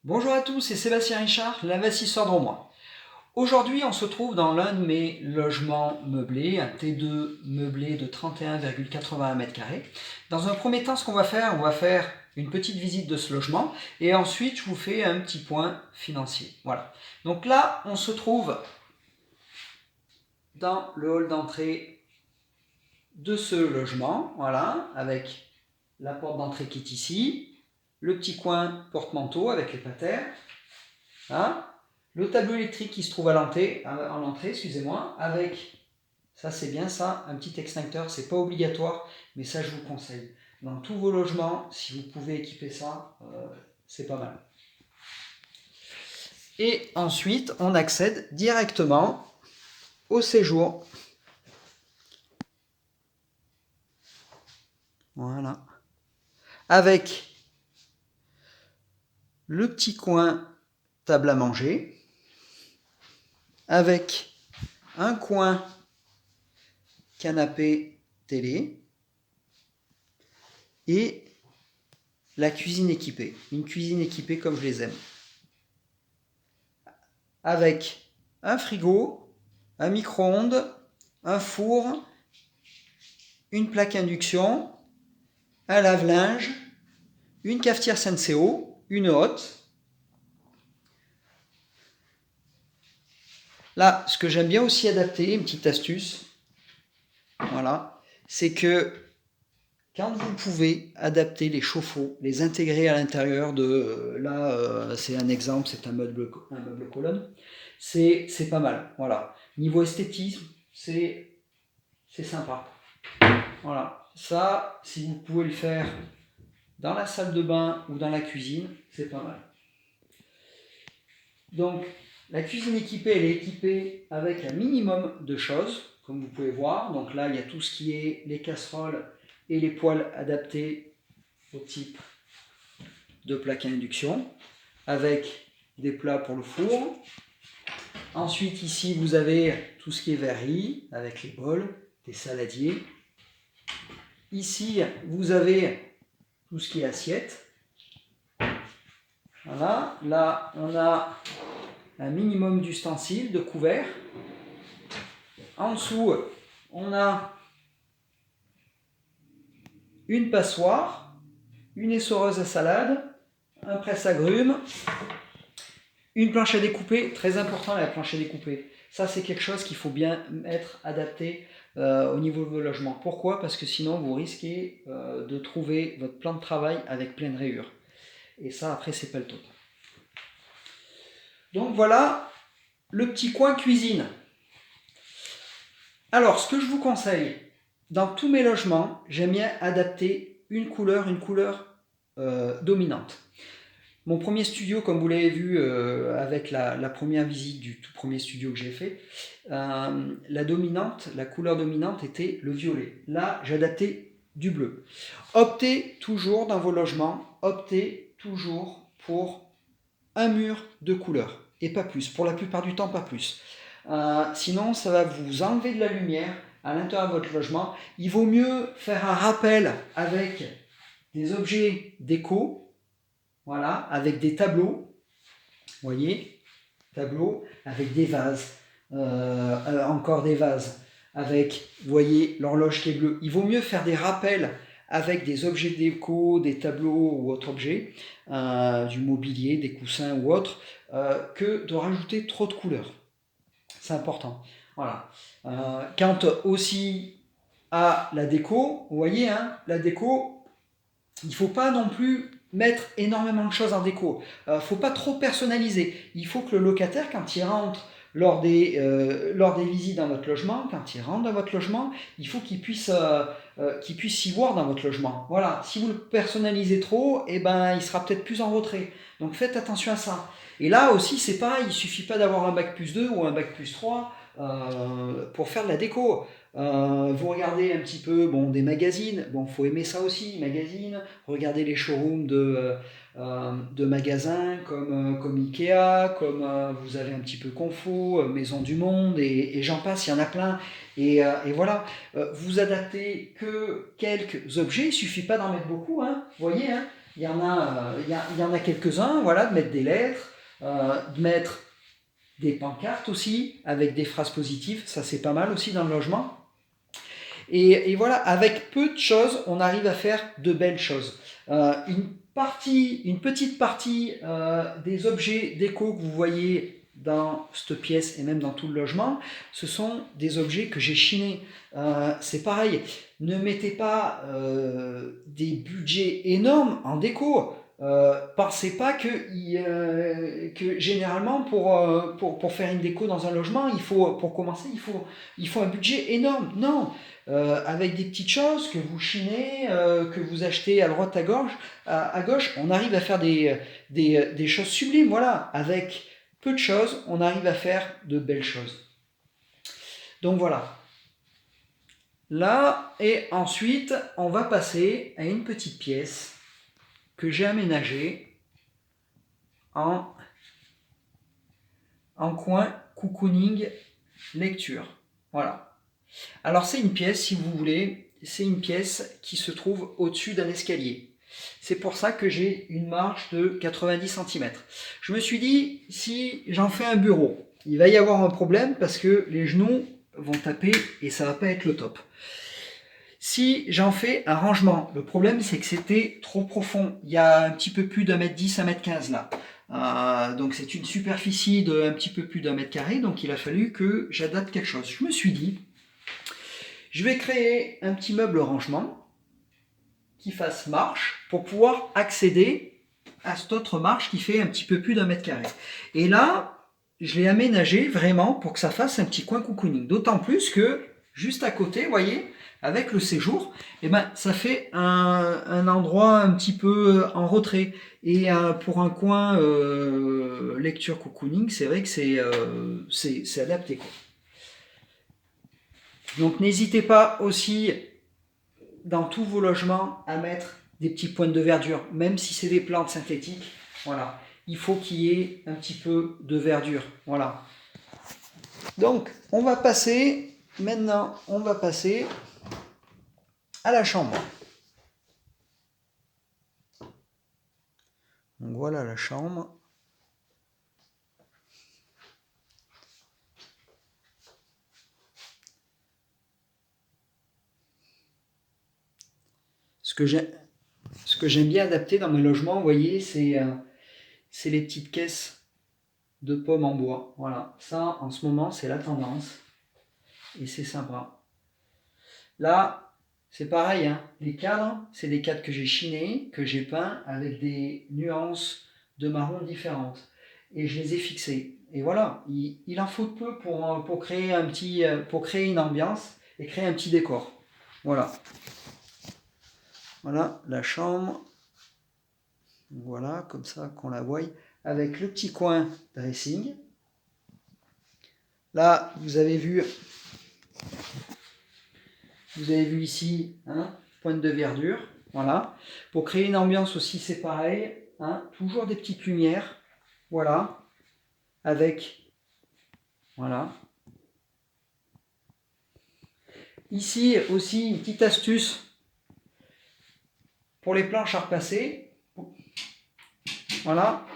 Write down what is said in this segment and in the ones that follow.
Bonjour à tous, c'est Sébastien Richard, l'investisseur drômois. Aujourd'hui, on se trouve dans l'un de mes logements meublés, un T2 meublé de 31,81 m². Dans un premier temps, ce qu'on va faire une petite visite de ce logement et ensuite, je vous fais un petit point financier. Voilà. Donc là, on se trouve dans le hall d'entrée de ce logement, voilà, avec la porte d'entrée qui est ici, le petit coin porte-manteau avec les patères, hein, le tableau électrique qui se trouve à l'entrée, excusez-moi, avec, ça c'est bien ça, un petit extincteur, c'est pas obligatoire, mais ça je vous conseille. Dans tous vos logements, si vous pouvez équiper ça, c'est pas mal. Et ensuite, on accède directement au séjour. Voilà. Avec le petit coin table à manger, avec un coin canapé télé et la cuisine équipée. Une cuisine équipée comme je les aime. Avec un frigo, un micro-ondes, un four, une plaque induction, un lave-linge, une cafetière Senseo, une hotte. Là, ce que j'aime bien aussi adapter, une petite astuce, voilà, c'est que quand vous pouvez adapter les chauffe-eau, les intégrer à l'intérieur de, là, c'est un exemple, c'est un meuble colonne, c'est pas mal, voilà. Niveau esthétisme, c'est sympa. Voilà, ça, si vous pouvez le faire dans la salle de bain ou dans la cuisine, c'est pas mal. Donc, la cuisine équipée, elle est équipée avec un minimum de choses, comme vous pouvez voir. Donc là, il y a tout ce qui est les casseroles et les poêles adaptés au type de plaque à induction, avec des plats pour le four. Ensuite, ici, vous avez tout ce qui est verrerie, avec les bols, des saladiers. Ici, vous avez tout ce qui est assiette. Voilà, là, on a un minimum d'ustensiles, de couverts. En dessous, on a une passoire, une essoreuse à salade, un presse-agrumes, une planche à découper, très important la planche à découper. Ça, c'est quelque chose qu'il faut bien être adapté au niveau de vos logements. Pourquoi? Parce que sinon, vous risquez de trouver votre plan de travail avec plein de rayures. Et ça, après, c'est pas le top. Donc voilà le petit coin cuisine. Alors, ce que je vous conseille, dans tous mes logements, j'aime bien adapter une couleur dominante. Mon premier studio, comme vous l'avez vu avec la première visite du tout premier studio que j'ai fait, la couleur dominante était le violet. Là, j'ai adapté du bleu. Optez toujours dans vos logements, optez toujours pour un mur de couleur et pas plus. Pour la plupart du temps, pas plus. Sinon, ça va vous enlever de la lumière à l'intérieur de votre logement. Il vaut mieux faire un rappel avec des objets déco. Voilà, avec des tableaux, vous voyez, tableaux avec des vases, encore des vases, avec, vous voyez, l'horloge qui est bleue. Il vaut mieux faire des rappels avec des objets déco, des tableaux ou autres objets, du mobilier, des coussins ou autres, que de rajouter trop de couleurs. C'est important. Voilà. Quant aussi à la déco, vous voyez, hein, la déco, il ne faut pas non plus mettre énormément de choses en déco. Il ne faut pas trop personnaliser. Il faut que le locataire, quand il rentre lors des visites dans votre logement, quand il rentre dans votre logement, il faut qu'il puisse s'y voir dans votre logement. Voilà. Si vous le personnalisez trop, eh ben, il sera peut-être plus en retrait. Donc faites attention à ça. Et là aussi, c'est pareil, il ne suffit pas d'avoir un bac plus 2 ou un bac plus 3 pour faire de la déco. Vous regardez un petit peu des magazines, faut aimer ça aussi, magazines, regardez les showrooms de magasins comme Ikea, comme vous avez un petit peu Confo, Maison du Monde et j'en passe, il y en a plein. Et voilà, vous adaptez que quelques objets, il ne suffit pas d'en mettre beaucoup, hein, vous voyez, hein, il y en a quelques-uns, voilà, de mettre des lettres, de mettre des pancartes aussi, avec des phrases positives, ça c'est pas mal aussi dans le logement. Et voilà, avec peu de choses, on arrive à faire de belles choses. Une petite partie des objets déco que vous voyez dans cette pièce et même dans tout le logement, ce sont des objets que j'ai chinés. C'est pareil, ne mettez pas des budgets énormes en déco. Pensez pas que généralement pour faire une déco dans un logement, pour commencer, il faut un budget énorme. Non, avec des petites choses que vous chinez, que vous achetez à droite à gauche, on arrive à faire des choses sublimes. Voilà, avec peu de choses, on arrive à faire de belles choses. Donc voilà. Là, et ensuite, on va passer à une petite pièce que j'ai aménagée en coin cocooning lecture. Voilà. Alors c'est une pièce, si vous voulez, c'est une pièce qui se trouve au-dessus d'un escalier. C'est pour ça que j'ai une marge de 90 cm. Je me suis dit, si j'en fais un bureau, il va y avoir un problème parce que les genoux vont taper et ça va pas être le top. Si j'en fais un rangement, le problème c'est que c'était trop profond. Il y a un petit peu plus d'1,10 m, 1,15 m là. Donc c'est une superficie de un petit peu plus d'1 m², donc il a fallu que j'adapte quelque chose. Je me suis dit, je vais créer un petit meuble rangement qui fasse marche pour pouvoir accéder à cette autre marche qui fait un petit peu plus d'1 m². Et là, je l'ai aménagé vraiment pour que ça fasse un petit coin cocooning. D'autant plus que juste à côté, vous voyez, avec le séjour, eh ben, ça fait un endroit un petit peu en retrait. Et pour un coin lecture cocooning, c'est vrai que c'est adapté, quoi. Donc n'hésitez pas aussi dans tous vos logements à mettre des petits points de verdure, même si c'est des plantes synthétiques. Voilà, il faut qu'il y ait un petit peu de verdure. Voilà. Donc on va passer à la chambre. Donc voilà la chambre. Ce que j'aime bien adapter dans mes logements, vous voyez, c'est les petites caisses de pommes en bois. Voilà, ça en ce moment c'est la tendance et c'est sympa. Là, c'est pareil, hein. Les cadres, c'est des cadres que j'ai chinés, que j'ai peints avec des nuances de marron différentes. Et je les ai fixés. Et voilà, il en faut peu pour créer pour créer une ambiance et créer un petit décor. Voilà. Voilà la chambre. Voilà, comme ça qu'on la voie. Avec le petit coin dressing. Là, vous avez vu ici, hein, pointe de verdure. Voilà. Pour créer une ambiance aussi, c'est pareil. Hein, toujours des petites lumières. Voilà. Avec. Voilà. Ici aussi, une petite astuce pour les planches à repasser. Voilà.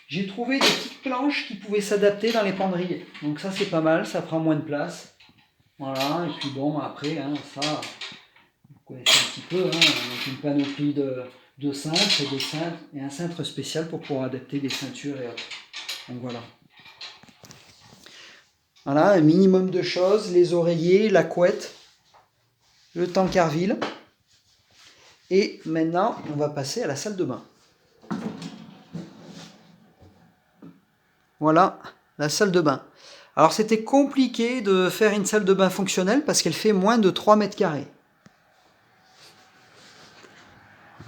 J'ai trouvé des petites planches qui pouvaient s'adapter dans les penderies. Donc ça, c'est pas mal. Ça prend moins de place. Voilà. Et puis bon, après, hein, ça, vous connaissez un petit peu. Hein, donc une panoplie de cintres et un cintre spécial pour pouvoir adapter les ceintures et autres. Donc voilà. Voilà, un minimum de choses, les oreillers, la couette, le tankerville. Et maintenant, on va passer à la salle de bain. Voilà, la salle de bain. Alors c'était compliqué de faire une salle de bain fonctionnelle parce qu'elle fait moins de 3 mètres carrés.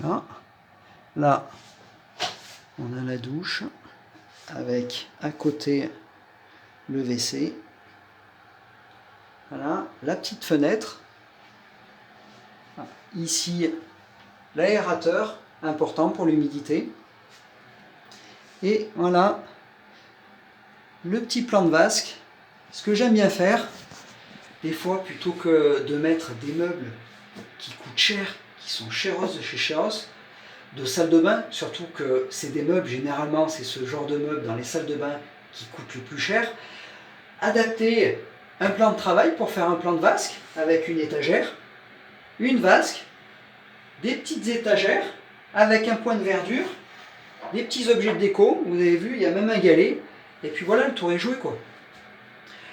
Voilà. Là, on a la douche avec à côté le WC. Voilà, la petite fenêtre. Ici, l'aérateur, important pour l'humidité. Et voilà, le petit plan de vasque. Ce que j'aime bien faire, des fois, plutôt que de mettre des meubles qui coûtent cher, qui sont chéros de chez chéros, de salle de bain, surtout que c'est des meubles, généralement c'est ce genre de meubles dans les salles de bain qui coûtent le plus cher. Adapter un plan de travail pour faire un plan de vasque avec une étagère, une vasque, des petites étagères avec un point de verdure, des petits objets de déco, vous avez vu, il y a même un galet, et puis voilà, le tour est joué quoi.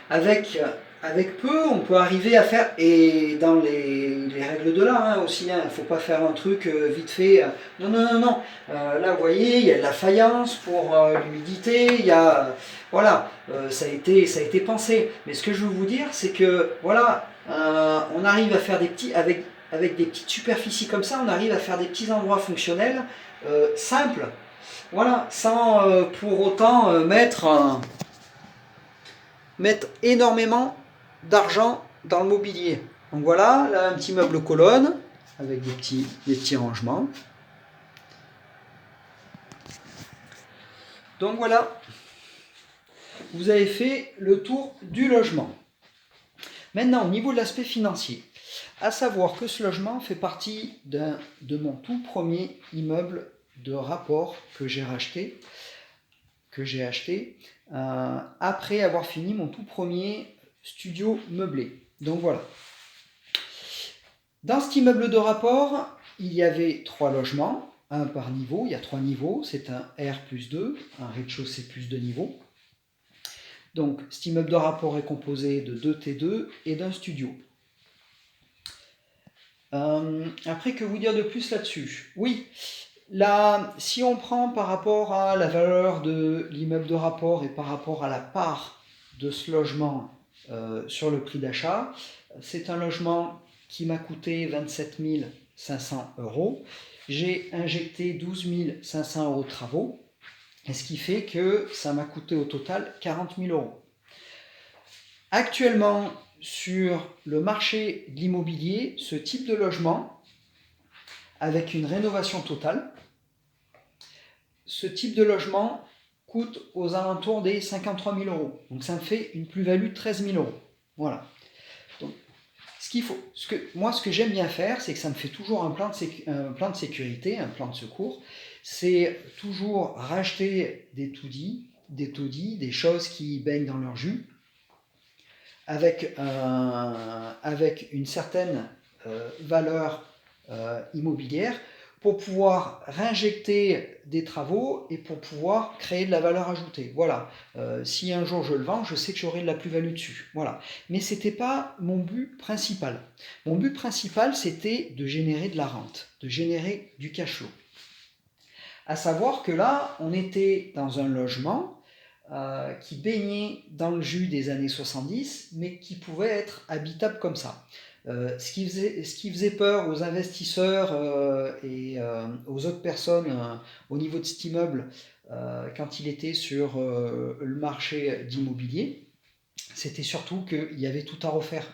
Avec peu, on peut arriver à faire, et dans les règles de l'art hein, aussi, il ne faut pas faire un truc vite fait. Non, non, non, non. Là, vous voyez, il y a de la faïence pour l'humidité, il y a. Voilà, ça a été pensé. Mais ce que je veux vous dire, c'est que, voilà, on arrive à faire des petits, avec des petites superficies comme ça, on arrive à faire des petits endroits fonctionnels, simples, voilà, sans pour autant mettre énormément d'argent dans le mobilier. Donc voilà, là un petit meuble colonne avec des petits rangements. Donc voilà, vous avez fait le tour du logement. Maintenant, au niveau de l'aspect financier, à savoir que ce logement fait partie de mon tout premier immeuble de rapport que j'ai acheté après avoir fini mon tout premier studio meublé. Donc voilà. Dans cet immeuble de rapport, il y avait 3 logements, un par niveau, il y a 3 niveaux, c'est un R+2, un rez-de-chaussée plus 2 niveaux. Donc cet immeuble de rapport est composé de 2 T2 et d'un studio. Après, que vous dire de plus là-dessus? Oui, là, si on prend par rapport à la valeur de l'immeuble de rapport et par rapport à la part de ce logement sur le prix d'achat, c'est un logement qui m'a coûté 27 500 €. J'ai injecté 12 500 € de travaux, et ce qui fait que ça m'a coûté au total 40 000 €. Actuellement, sur le marché de l'immobilier, ce type de logement, avec une rénovation totale, ce type de logement coûte aux alentours des 53 000 €. Donc ça me fait une plus-value de 13 000 €. Voilà. Donc, ce que j'aime bien faire, c'est que ça me fait toujours un plan de sécurité, un plan de secours. C'est toujours racheter des taudis, des choses qui baignent dans leur jus, avec une certaine valeur immobilière, pour pouvoir réinjecter des travaux et pour pouvoir créer de la valeur ajoutée. Voilà. Si un jour je le vends, je sais que j'aurai de la plus-value dessus. Voilà. Mais ce n'était pas mon but principal. Mon but principal, c'était de générer de la rente, de générer du cash flow. À savoir que là, on était dans un logement qui baignait dans le jus des années 70, mais qui pouvait être habitable comme ça. Ce qui faisait peur aux investisseurs et aux autres personnes au niveau de cet immeuble quand il était sur le marché d'immobilier, c'était surtout qu'il y avait tout à refaire.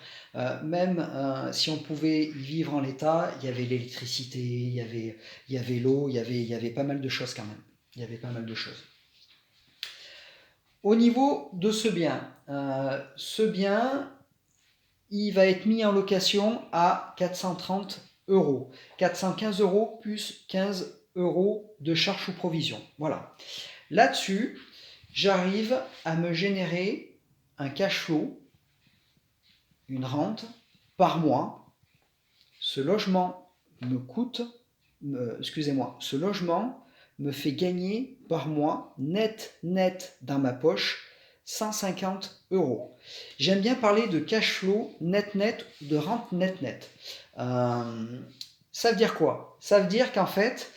Même si on pouvait y vivre en l'état, il y avait l'électricité, il y avait l'eau, il y avait pas mal de choses quand même. Il y avait pas mal de choses. Au niveau de ce bien, il va être mis en location à 430 €. 415 € plus 15 € de charges ou provisions. Voilà. Là-dessus, j'arrive à me générer un cash flow, une rente par mois. Ce logement ce logement me fait gagner par mois, net dans ma poche, 150 €. J'aime bien parler de cash flow net, de rente net. Ça veut dire quoi? Ça veut dire qu'en fait,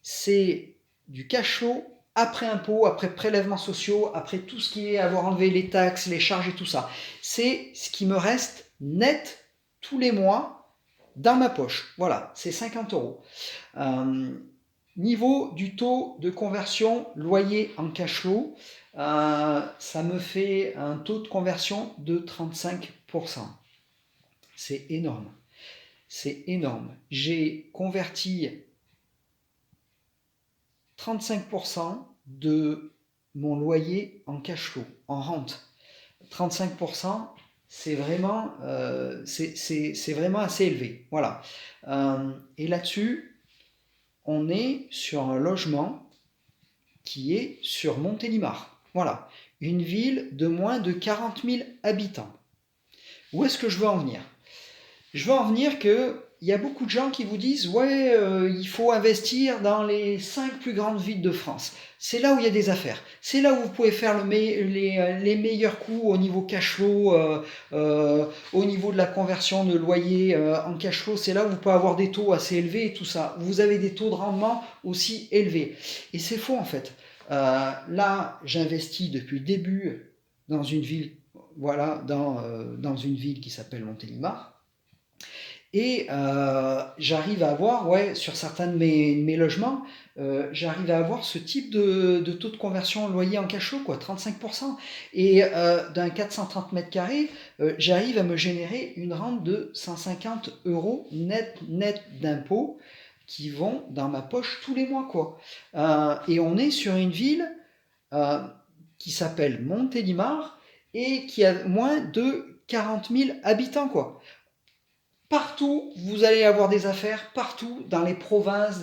c'est du cash flow après impôts, après prélèvements sociaux, après tout ce qui est avoir enlevé les taxes, les charges et tout ça. C'est ce qui me reste net tous les mois dans ma poche. Voilà, c'est 50 €. Niveau du taux de conversion loyer en cash flow, ça me fait un taux de conversion de 35%. C'est énorme. C'est énorme. J'ai converti 35% de mon loyer en cash flow, en rente. 35%, c'est vraiment assez élevé. Voilà. Et là-dessus, on est sur un logement qui est sur Montélimar. Voilà, une ville de moins de 40 000 habitants. Où est-ce que je veux en venir? Je veux en venir qu'il y a beaucoup de gens qui vous disent « Ouais, il faut investir dans les 5 plus grandes villes de France. C'est là où il y a des affaires. C'est là où vous pouvez faire les meilleurs coups au niveau cash flow, au niveau de la conversion de loyer en cash flow. C'est là où vous pouvez avoir des taux assez élevés et tout ça. Vous avez des taux de rendement aussi élevés. » Et c'est faux en fait. Là, j'investis depuis le début dans une ville, voilà, dans une ville qui s'appelle Montélimar. Et j'arrive à avoir, ouais, sur certains de mes logements, j'arrive à avoir ce type de taux de conversion loyer en cash flow, quoi, 35%. Et d'un 430 mètres carrés, j'arrive à me générer une rente de 150 € net d'impôts qui vont dans ma poche tous les mois, quoi. Et on est sur une ville euh, qui s'appelle Montélimar et qui a moins de 40 000 habitants, quoi. Partout, vous allez avoir des affaires, partout, dans les provinces.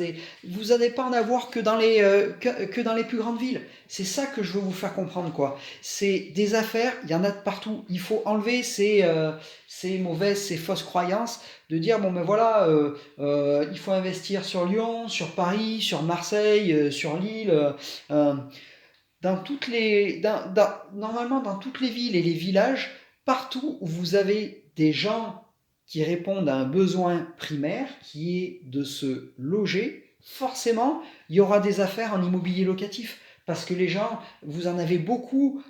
Vous n'allez pas en avoir que dans les plus grandes villes. C'est ça que je veux vous faire comprendre, quoi. C'est des affaires, il y en a de partout. Il faut enlever ces mauvaises, ces fausses croyances de dire, bon ben voilà, il faut investir sur Lyon, sur Paris, sur Marseille, sur Lille. Dans toutes les, normalement, dans toutes les villes et les villages, partout où vous avez des gens qui répondent à un besoin primaire, qui est de se loger, forcément, il y aura des affaires en immobilier locatif. Parce que les gens, vous en avez beaucoup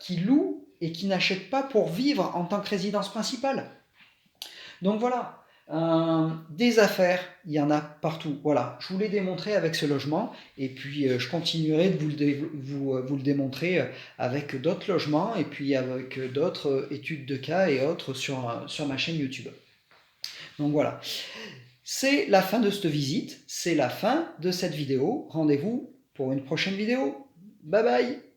qui louent et qui n'achètent pas pour vivre en tant que résidence principale. Donc voilà, des affaires, il y en a partout. Voilà, je vous l'ai démontré avec ce logement et puis je continuerai de vous le démontrer avec d'autres logements et puis avec d'autres études de cas et autres sur ma chaîne YouTube. Donc voilà, c'est la fin de cette visite, c'est la fin de cette vidéo. Rendez-vous pour une prochaine vidéo. Bye bye!